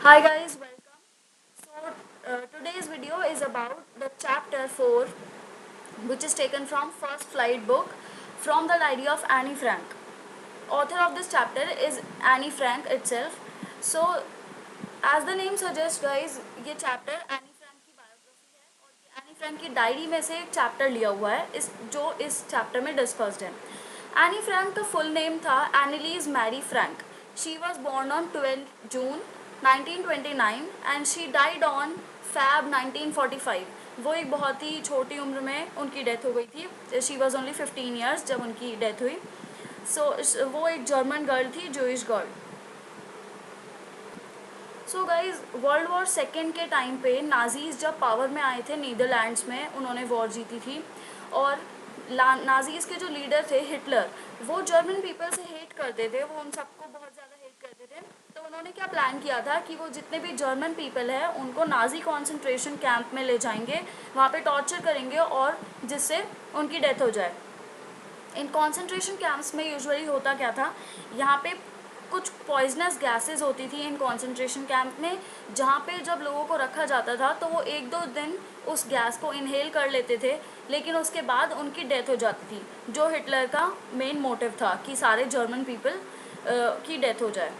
Hi guys, welcome. Today's video is about the chapter 4, which is taken from First Flight book from the diary of Annie Frank. Author of this chapter is Annie Frank itself. So as the name suggests guys, ये chapter Annie Frank की biography है और ये Annie Frank की diary में से एक chapter लिया हुआ है इस चैप्टर में डिस्कस्ड है। एनी फ्रैंक का फुल नेम था Anneliese Marie Frank. She was born on 12 June 1929 and she died on Feb 1945। वो एक बहुत ही छोटी उम्र में उनकी डेथ हो गई थी। शी वॉज ओनली 15 ईयर्स जब उनकी डेथ हुई। वो एक जर्मन गर्ल थी, Jewish girl. So guys world war second के टाइम पे नाजीज जब पावर में आए थे नीदरलैंड्स में, उन्होंने वॉर जीती थी। और नाजीज के जो लीडर थे हिटलर, वो जर्मन पीपल से हेट करते थे, वो उन सबको बहुत ज़्यादा हेट करते थे। तो उन्होंने क्या प्लान किया था कि वो जितने भी जर्मन पीपल है उनको नाजी कॉन्सेंट्रेशन कैंप में ले जाएंगे, वहाँ पे टॉर्चर करेंगे और जिससे उनकी डेथ हो जाए। इन कॉन्सेंट्रेशन कैंप्स में यूजुअली होता क्या था, यहाँ पे कुछ पॉइजनस गैसेस होती थी इन कॉन्सेंट्रेशन कैंप में, जहाँ पे जब लोगों को रखा जाता था तो वो एक दो दिन उस गैस को इनहेल कर लेते थे, लेकिन उसके बाद उनकी डेथ हो जाती थी, जो हिटलर का मेन मोटिव था कि सारे जर्मन पीपल की डेथ हो जाए।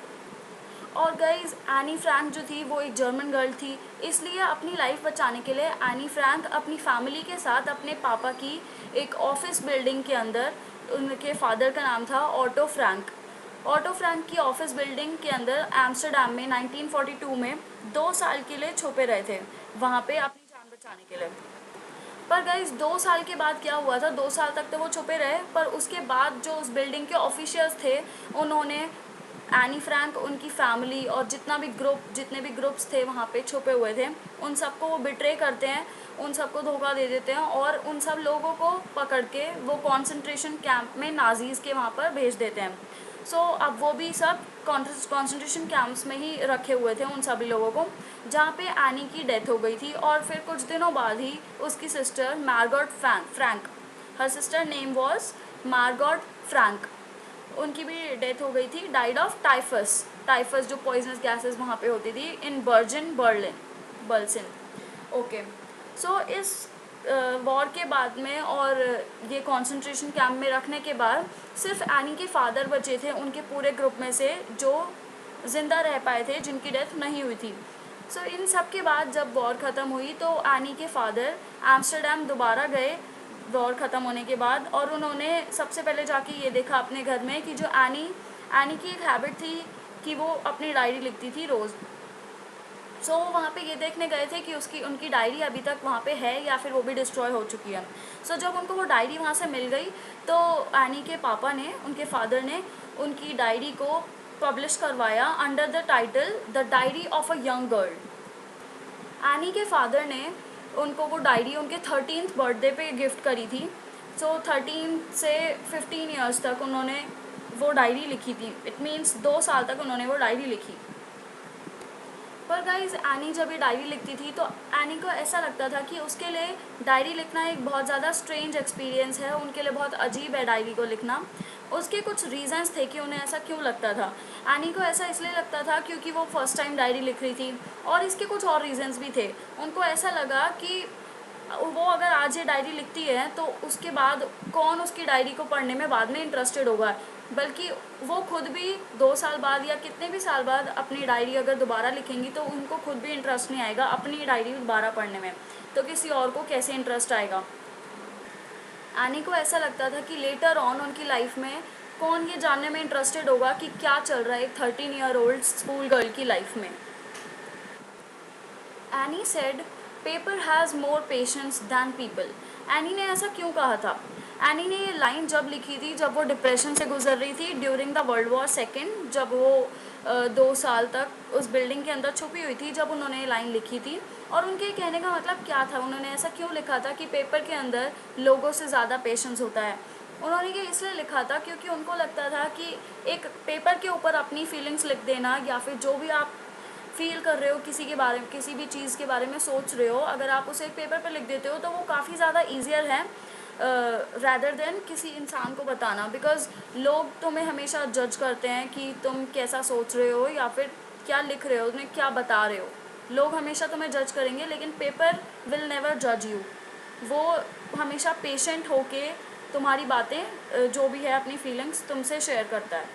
और गाइज एनी फ्रैंक जो थी वो एक जर्मन गर्ल थी, इसलिए अपनी लाइफ बचाने के लिए एनी फ्रैंक अपनी फैमिली के साथ अपने पापा की एक ऑफिस बिल्डिंग के अंदर, उनके फादर का नाम था ऑटो फ्रैंक की ऑफिस बिल्डिंग के अंदर एम्स्टरडेम में 1942 में 2 साल के लिए छुपे रहे थे, वहाँ पे अपनी जान बचाने के लिए। पर गाइज 2 साल के बाद क्या हुआ था, 2 साल तक तो वो छुपे रहे, पर उसके बाद जो उस बिल्डिंग के ऑफिशियल्स थे उन्होंने एनी फ्रैंक, उनकी फैमिली और जितने भी ग्रुप्स थे वहाँ पे छुपे हुए थे, उन सबको वो बिट्रे करते हैं, उन सबको धोखा दे देते हैं और उन सब लोगों को पकड़ के वो कॉन्सेंट्रेशन कैंप में नाजीज़ के वहाँ पर भेज देते हैं। अब वो भी सब कॉन्सेंट्रेशन कैंप्स में ही रखे हुए थे उन सभी लोगों को, जहाँ पे एनी की डेथ हो गई थी। और फिर कुछ दिनों बाद ही उसकी sister Margot Frank, her sister name was Margot Frank, उनकी भी डेथ हो गई थी, डाइड ऑफ टाइफस जो पॉइजनस गैसेस वहाँ पे होती थी इन बर्लिन। ओके। इस वॉर के बाद में और ये कॉन्सेंट्रेशन कैंप में रखने के बाद सिर्फ एनी के फादर बचे थे उनके पूरे ग्रुप में से जो ज़िंदा रह पाए थे, जिनकी डेथ नहीं हुई थी। इन सब के बाद जब वॉर ख़त्म हुई तो एनी के फादर एम्स्टरडेम दोबारा गए वॉर ख़त्म होने के बाद, और उन्होंने सबसे पहले जाके ये देखा अपने घर में कि जो एनी की एक हैबिट थी कि वो अपनी डायरी लिखती थी रोज़। वहाँ पे ये देखने गए थे कि उनकी डायरी अभी तक वहाँ पे है या फिर वो भी डिस्ट्रॉय हो चुकी है। जब उनको वो डायरी वहाँ से मिल गई तो एनी के पापा ने, उनके फादर ने उनकी डायरी को पब्लिश करवाया under the title the diary of a young girl. Any के फादर ने उनको वो डायरी उनके 13th बर्थडे पे गिफ्ट करी थी। 13 से 15 ईयर्स तक उन्होंने वो डायरी लिखी थी। इट मीन्स 2 साल तक उन्होंने वो डायरी लिखी। पर गाइज एनी जब ये डायरी लिखती थी तो एनी को ऐसा लगता था कि उसके लिए डायरी लिखना एक बहुत ज़्यादा स्ट्रेंज एक्सपीरियंस है, उनके लिए बहुत अजीब है डायरी को लिखना। उसके कुछ रीजंस थे कि उन्हें ऐसा क्यों लगता था। एनी को ऐसा इसलिए लगता था क्योंकि वो फर्स्ट टाइम डायरी लिख रही थी, और इसके कुछ और रीजंस भी थे। उनको ऐसा लगा कि वो अगर आज ये डायरी लिखती है तो उसके बाद कौन उसकी डायरी को पढ़ने में बाद में इंटरेस्टेड होगा, बल्कि वो खुद भी 2 साल बाद या कितने भी साल बाद अपनी डायरी अगर दोबारा लिखेंगी तो उनको खुद भी इंटरेस्ट नहीं आएगा अपनी डायरी दोबारा पढ़ने में, तो किसी और को कैसे इंटरेस्ट आएगा। एनी को ऐसा लगता था कि लेटर ऑन उनकी लाइफ में कौन ये जानने में इंटरेस्टेड होगा कि क्या चल रहा है एक 13-year-old स्कूल गर्ल की लाइफ में। Anne said paper has more patience than people. Anne ने ऐसा क्यों कहा था? एनी ने ये लाइन जब लिखी थी जब वो डिप्रेशन से गुजर रही थी during the world war second, जब वो 2 साल तक उस बिल्डिंग के अंदर छुपी हुई थी, जब उन्होंने ये लाइन लिखी थी। और उनके कहने का मतलब क्या था, उन्होंने ऐसा क्यों लिखा था कि पेपर के अंदर लोगों से ज़्यादा पेशेंस होता है? उन्होंने ये इसलिए लिखा था क्योंकि उनको लगता था कि एक पेपर के ऊपर अपनी फीलिंग्स लिख देना, या फिर जो भी आप फील कर रहे हो किसी के बारे में, किसी भी चीज़ के बारे में सोच रहे हो, अगर आप उसे एक पेपर पर लिख देते हो तो वो काफ़ी ज़्यादा ईजियर है रैदर देन किसी इंसान को बताना, बिकॉज लोग तुम्हें हमेशा जज करते हैं कि तुम कैसा सोच रहे हो, या फिर क्या लिख रहे हो, उन्हें क्या बता रहे हो। लोग हमेशा तुम्हें जज करेंगे लेकिन पेपर विल नेवर जज यू। वो हमेशा पेशेंट होके तुम्हारी बातें जो भी है अपनी फीलिंग्स तुमसे शेयर करता है।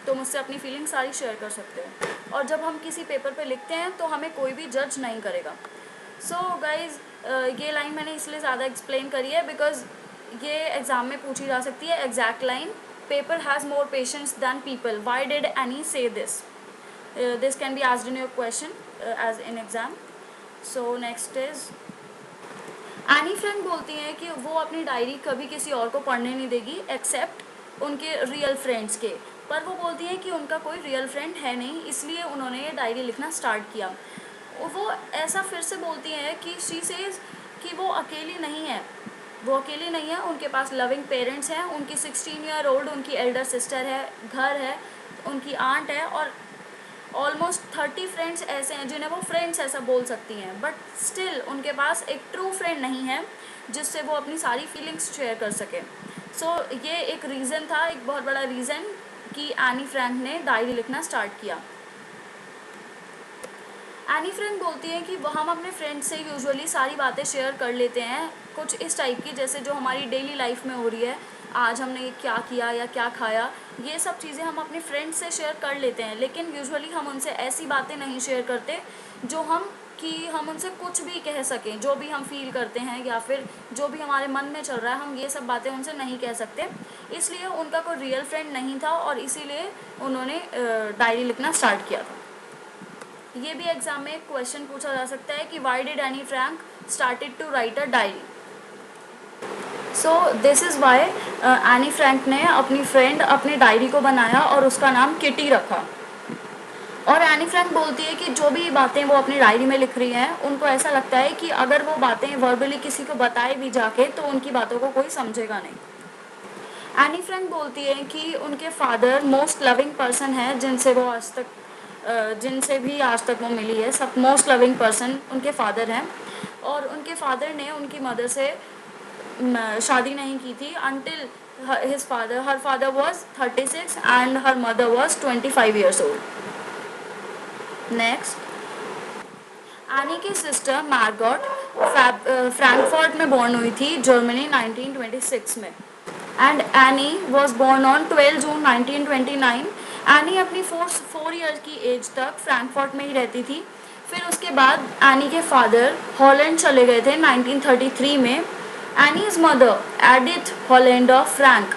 तुम उससे अपनी फीलिंग्स सारी शेयर कर सकते हो। और जब हम किसी पेपर पे लिखते हैं तो हमें कोई भी जज नहीं करेगा। सो गाइज ये लाइन मैंने इसलिए ज़्यादा एक्सप्लेन करी है बिकॉज ये एग्ज़ाम में पूछी जा सकती है। Exact line, paper has more patience than people, why did Anne say this. This can be asked in your question as in exam. So next is Anne Frank बोलती हैं कि वो अपनी डायरी कभी किसी और को पढ़ने नहीं देगी एक्सेप्ट उनके रियल फ्रेंड्स के। पर वो बोलती हैं कि उनका कोई रियल फ्रेंड है नहीं, इसलिए उन्होंने ये डायरी लिखना स्टार्ट किया। वो ऐसा फिर से बोलती हैं कि शी सेज कि वो अकेली नहीं है। वो अकेली नहीं है, उनके पास लविंग पेरेंट्स हैं, उनकी 16 ईयर ओल्ड उनकी एल्डर सिस्टर है, घर है, उनकी आंट है और ऑलमोस्ट 30 फ्रेंड्स ऐसे हैं जिन्हें वो फ्रेंड्स ऐसा बोल सकती हैं। बट स्टिल उनके पास एक ट्रू फ्रेंड नहीं है जिससे वो अपनी सारी फीलिंग्स शेयर कर सके। सो ये एक रीज़न था, एक बहुत बड़ा रीज़न कि एनी फ्रैंक ने डायरी लिखना स्टार्ट किया। एनी फ्रैंक बोलती है कि वो हम अपने फ्रेंड्स से यूजुअली सारी बातें शेयर कर लेते हैं, कुछ इस टाइप की जैसे जो हमारी डेली लाइफ में हो रही है, आज हमने क्या किया या क्या खाया, ये सब चीज़ें हम अपने फ्रेंड्स से शेयर कर लेते हैं। लेकिन यूजुअली हम उनसे ऐसी बातें नहीं शेयर करते जो हम उनसे कुछ भी कह सकें, जो भी हम फील करते हैं या फिर जो भी हमारे मन में चल रहा है, हम ये सब बातें उनसे नहीं कह सकते। इसलिए उनका कोई रियल फ्रेंड नहीं था और इसीलिए उन्होंने डायरी लिखना स्टार्ट किया था। ये भी एग्जाम में एक क्वेश्चन पूछा जा सकता है कि why did Anne Frank started to write a diary. So this is why Anne Frank ने अपनी फ्रेंड अपनी डायरी को बनाया और उसका नाम किटी रखा। और एनी फ्रैंक बोलती है कि जो भी बातें वो अपनी डायरी में लिख रही हैं, उनको ऐसा लगता है कि अगर वो बातें वर्बली किसी को बताए भी जाके तो उनकी बातों को कोई समझेगा नहीं। एनी फ्रैंक बोलती है कि उनके फादर मोस्ट लविंग पर्सन है जिनसे भी आज तक वो मिली है, सब मोस्ट लविंग पर्सन उनके फादर हैं। और उनके फादर ने उनकी मदर से शादी नहीं की थी until her father was 36 and her mother was 25 years old. Next, any की सिस्टर मार्गॉट फ्रैंकफर्ट में बॉर्न हुई थी, जर्मनी 1926 में। And any was born on 12 June 1929। Any अपनी 4 ईयर्स की एज तक फ्रैंकफर्ट में ही रहती थी। फिर उसके बाद एनी के फादर हॉलैंड चले गए थे 1933 में। Annie's mother Edith Hollander Frank,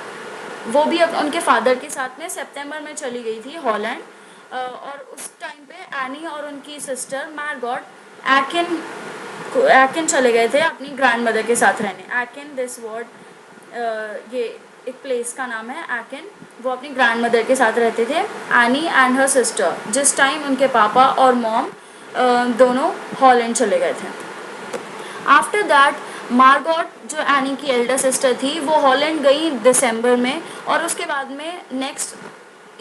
वो भी उनके फादर के साथ में सितंबर में चली गई थी हॉलैंड। और उस टाइम पे एनी और उनकी सिस्टर मार्गॉट एकिन चले गए थे अपनी ग्रैंड मदर के साथ रहने। एकिन, दिस वर्ड ये एक प्लेस का नाम है एकिन। वो अपनी ग्रैंड मदर के साथ रहते थे, एनी एंड हर सिस्टर, जिस टाइम उनके पापा और मॉम दोनों हॉलैंड चले गए थे। आफ्टर दैट मार्गॉट जो एनी की एल्डर सिस्टर थी वो हॉलैंड गई दिसंबर में, और उसके बाद में नेक्स्ट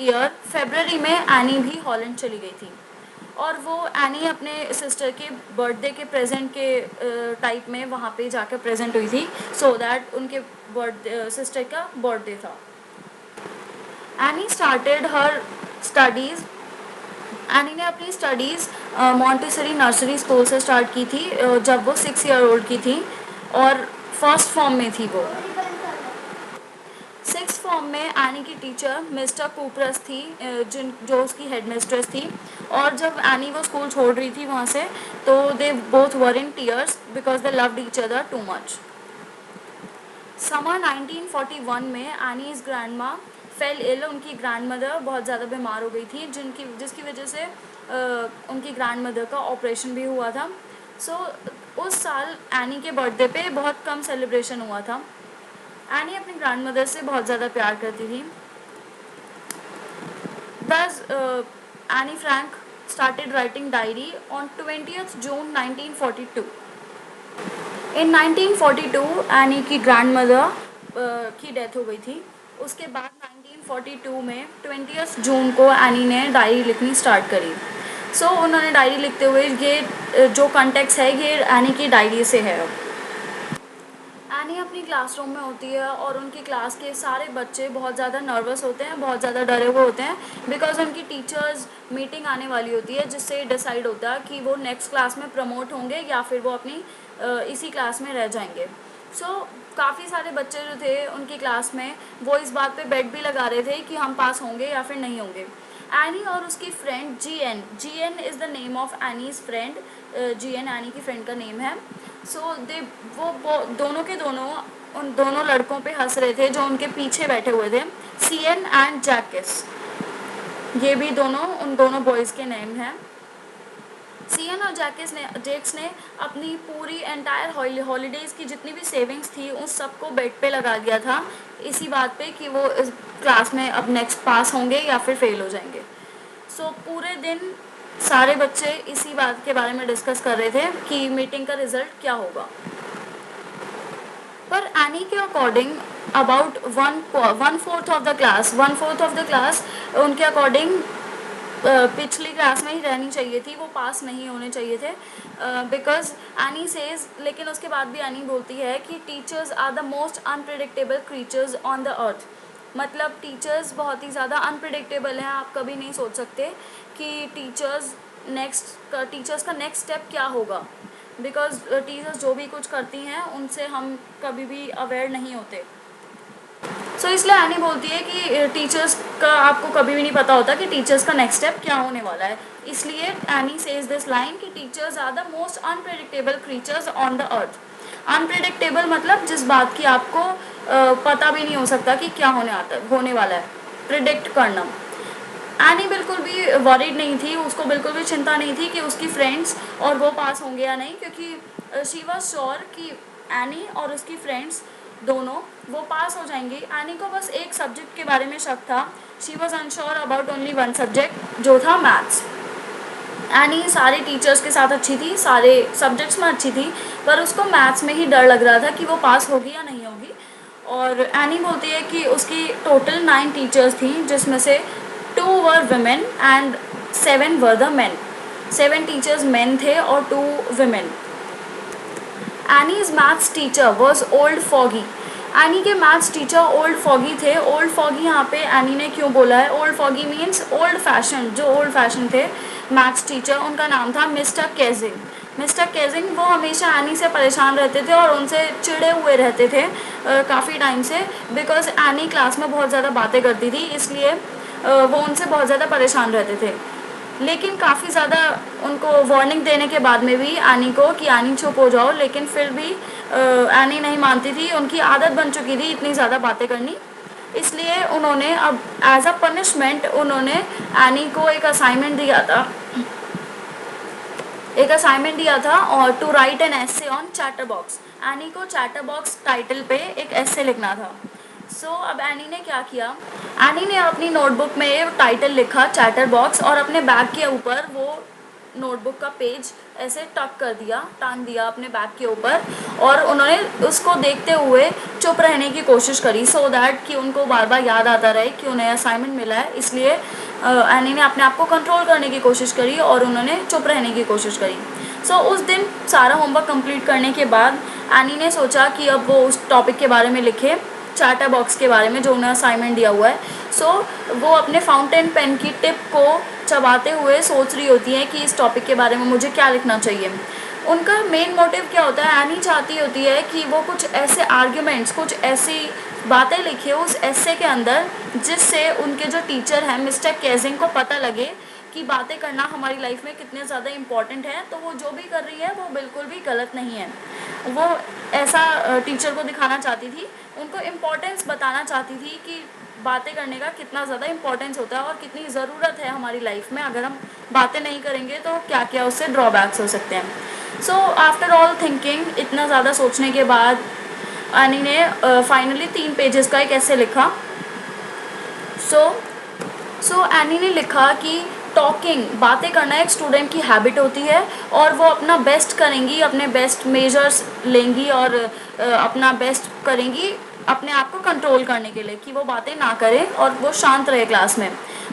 ईयर फरवरी में एनी भी हॉलैंड चली गई थी। और वो एनी अपने सिस्टर के बर्थडे के प्रेजेंट के टाइप में वहाँ पे जाकर प्रेजेंट हुई थी, सो दैट उनके सिस्टर का बर्थडे था। Any started her studies, any ने अपनी स्टडीज़ मॉन्टेसरी नर्सरी स्कूल से स्टार्ट की थी जब वो 6 ईयर ओल्ड की थी और फर्स्ट फॉर्म में थी वो। 6th फॉर्म में एनी की टीचर मिस्टर कूपरस थी, जो उसकी हेड मिस्ट्रेस थी। और जब एनी वो स्कूल छोड़ रही थी वहाँ से, तो they both were in tears because they loved each other too much. Summer 1941 में एनीज ग्रैंडमा फेल इल, उनकी ग्रैंड मदर बहुत ज़्यादा बीमार हो गई थी जिसकी वजह से उनकी ग्रैंड मदर का ऑपरेशन भी हुआ था। सो उस साल एनी के बर्थडे पे बहुत कम सेलिब्रेशन हुआ था। एनी अपनी ग्रैंड मदर से बहुत ज़्यादा प्यार करती थी। Thus, Annie Frank started writing diary on 20th June 1942. In 1942 any की ग्रैंड मदर की डेथ हो गई थी। उसके बाद 1942 में 20th जून को एनी ने डायरी लिखनी स्टार्ट करी। सो उन्होंने डायरी लिखते हुए ये जो कॉन्टेक्स्ट है ये एनी की डायरी से है। एनी अपनी क्लासरूम में होती है और उनकी क्लास के सारे बच्चे बहुत ज़्यादा नर्वस होते हैं, बहुत ज़्यादा डरे हुए होते हैं, बिकॉज उनकी टीचर्स मीटिंग आने वाली होती है जिससे डिसाइड होता है कि वो नेक्स्ट क्लास में प्रमोट होंगे या फिर वो अपनी इसी क्लास में रह जाएंगे। सो काफ़ी सारे बच्चे जो थे उनकी क्लास में वो इस बात पे बेट भी लगा रहे थे कि हम पास होंगे या फिर नहीं होंगे। एनी और उसकी friend Jean is the name of Anne's friend. Jean Anne की फ्रेंड का नेम है। सो दे वो दोनों के दोनों उन दोनों लड़कों पे हंस रहे थे जो उनके पीछे बैठे हुए थे, सीएन एंड जैकिस। ये भी दोनों उन दोनों बॉयज़ के नेम हैं। सीएन और जेक्स ने अपनी पूरी एंटायर हॉलीडेज़ की जितनी भी सेविंग्स थी उस सबको बेड पे लगा दिया था इसी बात पे कि वो इस क्लास में अब नेक्स्ट पास होंगे या फिर फेल हो जाएंगे। सो पूरे दिन सारे बच्चे इसी बात के बारे में डिस्कस कर रहे थे कि मीटिंग का रिजल्ट क्या होगा। पर एनी के according about one fourth of the class उनके अकॉर्डिंग पिछली क्लास में ही रहनी चाहिए थी, वो पास नहीं होने चाहिए थे, बिकॉज एनी सेज। लेकिन उसके बाद भी एनी बोलती है कि teachers are the most unpredictable creatures on the earth. मतलब टीचर्स बहुत ही ज़्यादा अनप्रिडिक्टेबल हैं, आप कभी नहीं सोच सकते कि टीचर्स का नेक्स्ट स्टेप क्या होगा, बिकॉज टीचर्स जो भी कुछ करती हैं उनसे हम कभी भी अवेयर नहीं होते। सो इसलिए एनी बोलती है कि टीचर्स का आपको कभी भी नहीं पता होता कि टीचर्स का नेक्स्ट स्टेप क्या होने वाला है। इसलिए एनी सेज दिस लाइन कि teachers are the most unpredictable creatures on the earth. Unpredictable मतलब जिस बात की आपको पता भी नहीं हो सकता कि क्या होने वाला है, प्रिडिक्ट करना। एनी बिल्कुल भी वरीड नहीं थी, उसको बिल्कुल भी चिंता नहीं थी कि उसकी फ्रेंड्स और वो पास होंगे या नहीं, क्योंकि शी वॉज श्योर कि एनी और उसकी फ्रेंड्स दोनों वो पास हो जाएंगी। एनी को बस एक सब्जेक्ट के बारे में शक था। She was unsure about only one subject जो था मैथ्स। एनी सारे टीचर्स के साथ अच्छी थी, सारे सब्जेक्ट्स में अच्छी थी, पर उसको मैथ्स में ही डर लग रहा था कि वो पास होगी या नहीं होगी। और एनी बोलती है कि उसकी टोटल 9 टीचर्स थी जिसमें से 2 वर women and 7 were the main. 7 teachers main थे और 2 women. Annie's maths teacher was old foggy. Any के मैथ्स टीचर ओल्ड फॉगी थे। ओल्ड फॉगी यहाँ पे एनी ने क्यों बोला है? Old foggy means old fashion. जो ओल्ड फैशन थे मैथ्स टीचर, उनका नाम था मिस्टर केजिंग। मिस्टर केजिंग वो हमेशा एनी से परेशान रहते थे और उनसे चिड़े हुए रहते थे काफ़ी टाइम से, बिकॉज एनी क्लास में बहुत ज़्यादा बातें करती थी, इसलिए वो उनसे बहुत ज़्यादा परेशान रहते थे। लेकिन काफ़ी ज़्यादा उनको वार्निंग देने के बाद में भी एनी को कि एनी चुप हो जाओ, लेकिन फिर भी एनी नहीं मानती थी। उनकी आदत बन चुकी थी इतनी ज़्यादा बातें करनी, इसलिए उन्होंने अब एज अ पनिशमेंट उन्होंने एनी को एक असाइनमेंट दिया था और to write an essay on chatter box. Annie को चैटर बॉक्स टाइटल पे एक एसे लिखना था। सो अब एनी ने क्या किया? एनी ने अपनी नोटबुक में टाइटल लिखा चैटर बॉक्स और अपने बैग के ऊपर वो नोटबुक का पेज ऐसे टांग दिया अपने बैग के ऊपर, और उन्होंने उसको देखते हुए चुप रहने की कोशिश करी, सो दैट कि उनको बार बार याद आता रहे कि उन्हें असाइनमेंट मिला है। इसलिए एनी ने अपने आप को कंट्रोल करने की कोशिश करी और उन्होंने चुप रहने की कोशिश करी। सो उस दिन सारा होमवर्क कंप्लीट करने के बाद एनी ने सोचा कि अब वो उस टॉपिक के बारे में लिखे, चार्टर बॉक्स के बारे में जो उन्हें असाइनमेंट दिया हुआ है। सो वो अपने फाउंटेन पेन की टिप को चबाते हुए सोच रही होती है कि इस टॉपिक के बारे में मुझे क्या लिखना चाहिए। उनका मेन मोटिव क्या होता है? एनी चाहती होती है कि वो कुछ ऐसे आर्ग्यूमेंट्स, कुछ ऐसी बातें लिखे उस एसे के अंदर जिससे उनके जो टीचर हैं मिस्टर केजिंग को पता लगे कि बातें करना हमारी लाइफ में कितने ज़्यादा इम्पॉर्टेंट है। तो वो जो भी कर रही है वो बिल्कुल भी गलत नहीं है। वो ऐसा टीचर को दिखाना चाहती थी, उनको इम्पोर्टेंस बताना चाहती थी कि बातें करने का कितना ज़्यादा इम्पोर्टेंस होता है और कितनी ज़रूरत है हमारी लाइफ में। अगर हम बातें नहीं करेंगे तो क्या क्या उससे ड्रॉबैक्स हो सकते हैं। सो आफ्टर ऑल थिंकिंग, इतना ज़्यादा सोचने के बाद एनी ने फाइनली 3 पेजेस का एक ऐसे लिखा। सो एनी ने लिखा कि टॉकिंग, बातें करना एक स्टूडेंट की हैबिट होती है और वो अपना बेस्ट करेंगी, अपने बेस्ट मेजर्स लेंगी और अपना बेस्ट करेंगी अपने आप को कंट्रोल करने के लिए कि वो बातें ना करें और वो शांत रहे क्लास में।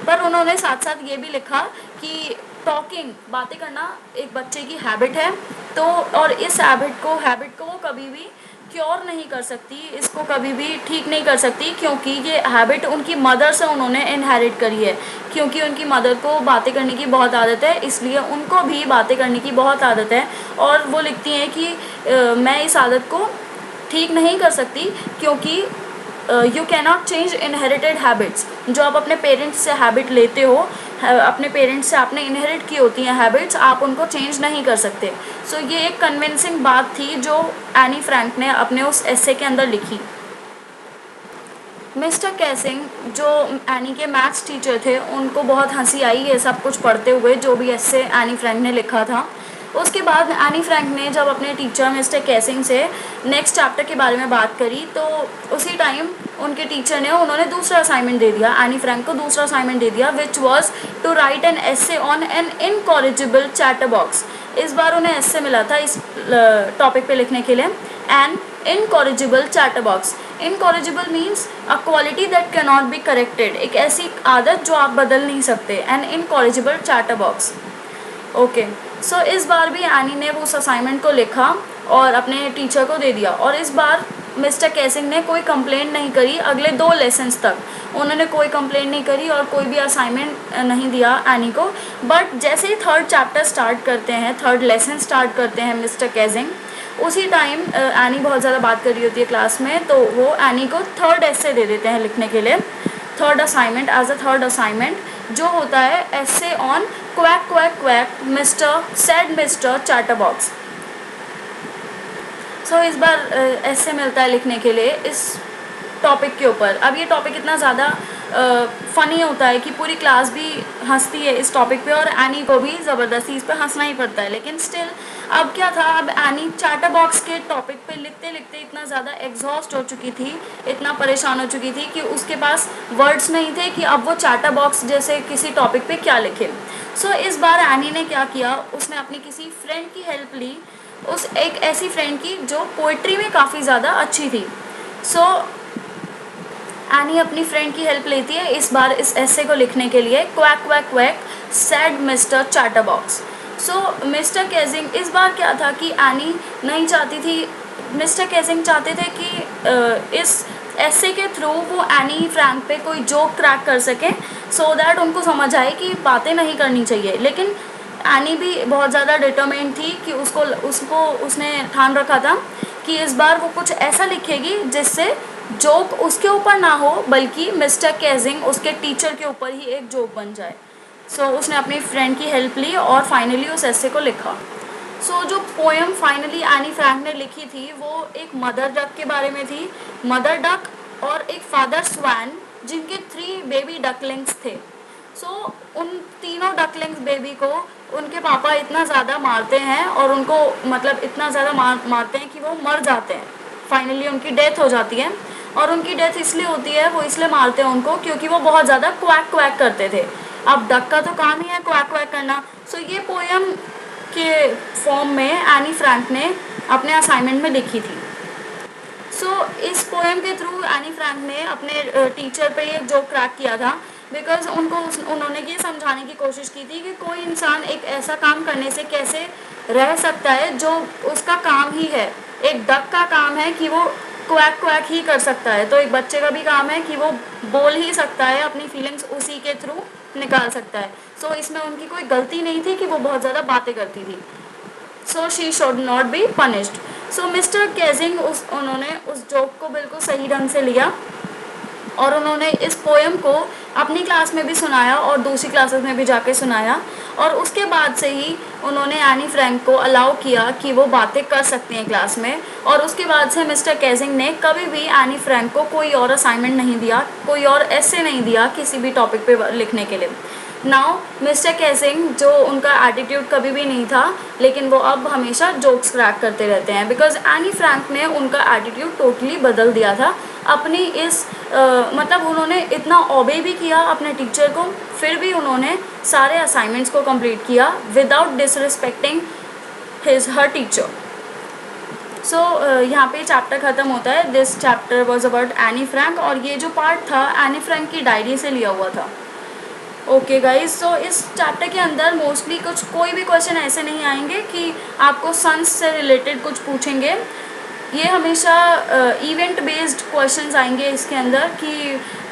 पर उन्होंने साथ साथ ये भी लिखा कि टॉकिंग, बातें करना एक बच्चे की हैबिट है, तो और इस हैबिट को वो कभी भी क्योर नहीं कर सकती, इसको कभी भी ठीक नहीं कर सकती, क्योंकि ये हैबिट उनकी मदर से उन्होंने इनहेरिट करी है। क्योंकि उनकी मदर को बातें करने की बहुत आदत है, इसलिए उनको भी बातें करने की बहुत आदत है। और वो लिखती हैं कि मैं इस आदत को ठीक नहीं कर सकती, क्योंकि you can not change inherited habits. जो आप अपने पेरेंट्स से हैबिट लेते हो, अपने पेरेंट्स से आपने इनहेरिट की होती हैं हैबिट्स, आप उनको चेंज नहीं कर सकते। सो ये एक कन्विंसिंग बात थी जो एनी फ्रैंक ने अपने उस एसे के अंदर लिखी। मिस्टर कैसिंग जो एनी के मैथ्स टीचर थे, उनको बहुत हंसी आई ये सब कुछ पढ़ते हुए, जो भी एसे एनी फ्रैंक ने लिखा था। उसके बाद एनी फ्रैंक ने जब अपने टीचर मिस्टर कैसिंग से नेक्स्ट चैप्टर के बारे में बात करी, तो उसी टाइम उनके टीचर ने उन्होंने दूसरा असाइनमेंट दे दिया, एनी फ्रैंक को दूसरा असाइनमेंट दे दिया, which was to write an essay on an incorrigible chatter box. इस बार उन्हें एसे मिला था इस टॉपिक पे लिखने के लिए, an incorrigible chatter box. Incorrigible means a quality that can not be corrected, एक ऐसी आदत जो आप बदल नहीं सकते, an incorrigible chatter box. Okay, so इस बार भी एनी ने उस असाइनमेंट को लिखा और अपने टीचर को दे दिया। और इस बार मिस्टर कैसिंग ने कोई कंप्लेंट नहीं करी, अगले 2 लेसन्स तक उन्होंने कोई कंप्लेंट नहीं करी और कोई भी असाइनमेंट नहीं दिया एनी को। बट जैसे ही 3rd चैप्टर स्टार्ट करते हैं, 3rd लेसन स्टार्ट करते हैं मिस्टर कैसिंग, उसी टाइम एनी बहुत ज़्यादा बात कर रही होती है क्लास में, तो वो एनी को 3rd एसे दे देते हैं लिखने के लिए, 3rd assignment, as a 3rd assignment, जो होता है essay on quack quack quack mister said mister chatterbox. So इस बार ऐसे मिलता है लिखने के लिए इस टॉपिक के ऊपर। अब ये टॉपिक इतना ज़्यादा फ़नी होता है कि पूरी क्लास भी हंसती है इस टॉपिक पे, और एनी को भी ज़बरदस्ती इस पर हंसना ही पड़ता है। लेकिन स्टिल अब क्या था, अब एनी चैटर बॉक्स के टॉपिक पे लिखते लिखते इतना ज़्यादा एग्जॉस्ट हो चुकी थी, इतना परेशान हो चुकी थी कि उसके पास वर्ड्स नहीं थे कि अब वो चैटर बॉक्स जैसे किसी टॉपिक पे क्या लिखे। सो इस बार एनी ने क्या किया, उसने अपनी किसी फ्रेंड की हेल्प ली, उस एक ऐसी फ्रेंड की जो पोइट्री में काफ़ी ज़्यादा अच्छी थी। सो एनी अपनी फ्रेंड की हेल्प लेती है इस बार इस एसे को लिखने के लिए, quack quack quack said mister chatterbox. So mister Keesing, इस बार क्या था कि एनी नहीं चाहती थी, मिस्टर कैसिंग चाहते थे कि इस एसे के थ्रू वो एनी फ्रैंक पे कोई जोक क्रैक कर सकें, सो दैट उनको समझ आए कि बातें नहीं करनी चाहिए। लेकिन एनी भी बहुत ज़्यादा डिटरमाइंड थी कि उसने ठान रखा था कि इस बार वो कुछ ऐसा लिखेगी जिससे जोक उसके ऊपर ना हो, बल्कि मिस्टर कैसिंग उसके टीचर के ऊपर ही एक जोक बन जाए। सो उसने अपनी फ्रेंड की हेल्प ली और फाइनली उस एसे को लिखा। सो जो पोएम फाइनली एनी फ्रैंक ने लिखी थी वो एक मदर डक के बारे में थी, मदर डक और एक फादर स्वैन, जिनके 3 बेबी डकलिंग्स थे। सो उन तीनों डकलिंग्स बेबी को उनके पापा इतना ज़्यादा मारते हैं और उनको मतलब इतना ज़्यादा मारते हैं कि वो मर जाते हैं, फाइनली उनकी डेथ हो जाती है। और उनकी डेथ इसलिए होती है, वो इसलिए मारते हैं उनको क्योंकि वो बहुत ज़्यादा क्वैक क्वैक करते थे। अब डक का तो काम ही है क्वैक क्वैक करना। सो ये पोएम के फॉर्म में एनी फ्रैंक ने अपने असाइनमेंट में लिखी थी। सो इस पोएम के थ्रू एनी फ्रैंक ने अपने टीचर पे एक जोक क्रैक किया था, बिकॉज उन्होंने ये समझाने की कोशिश की थी कि कोई इंसान एक ऐसा काम करने से कैसे रह सकता है जो उसका काम ही है। एक डक का काम है कि वो क्वैक क्वैक ही कर सकता है, तो एक बच्चे का भी काम है कि वो बोल ही सकता है, अपनी फीलिंग्स उसी के थ्रू निकाल सकता है। सो इसमें उनकी कोई गलती नहीं थी कि वो बहुत ज़्यादा बातें करती थी। So she should not be punished. So mister Keesing उन्होंने उस जोक को बिल्कुल सही ढंग से लिया और उन्होंने इस पोएम को अपनी क्लास में भी सुनाया और दूसरी क्लासेस में भी जाके सुनाया। और उसके बाद से ही उन्होंने एनी फ्रैंक को अलाउ किया कि वो बातें कर सकते हैं क्लास में। और उसके बाद से मिस्टर कैसिंग ने कभी भी एनी फ्रैंक को कोई और असाइनमेंट नहीं दिया, कोई और ऐसे नहीं दिया किसी भी टॉपिक पे लिखने के लिए। नाउ मिस्टर कैसिंग, जो उनका एटीट्यूड कभी भी नहीं था, लेकिन वो अब हमेशा जोक्स क्रैक करते रहते हैं, बिकॉज एनी फ्रैंक ने उनका एटीट्यूड टोटली बदल दिया था अपनी इस मतलब उन्होंने इतना ओबे भी किया अपने टीचर को, फिर भी उन्होंने सारे असाइनमेंट्स को कंप्लीट किया विदाउट डिसरिस्पेक्टिंग हर टीचर। सो यहाँ पे चैप्टर ख़त्म होता है। This chapter was about Anne Frank, और ये जो पार्ट था एनी फ्रैंक की डायरी से लिया हुआ था। ओके गाइज, सो इस चैप्टर के अंदर मोस्टली कोई भी क्वेश्चन ऐसे नहीं आएंगे कि आपको सन्स से रिलेटेड कुछ पूछेंगे। ये हमेशा इवेंट बेस्ड क्वेश्चंस आएंगे इसके अंदर कि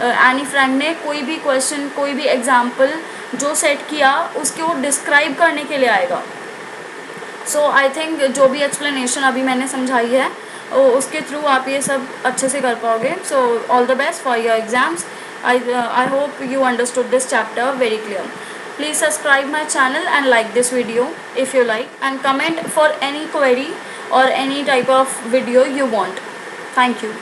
एनी फ्रैंक ने कोई भी क्वेश्चन, कोई भी एग्जांपल जो सेट किया उसके वो डिस्क्राइब करने के लिए आएगा. सो आई थिंक जो भी एक्सप्लेनेशन अभी मैंने समझाई है उसके थ्रू आप ये सब अच्छे से कर पाओगे. So all the best for your exams. I hope you understood this chapter very clear. Please subscribe my channel and like this video if you like, and comment for any query or any type of video you want. Thank you.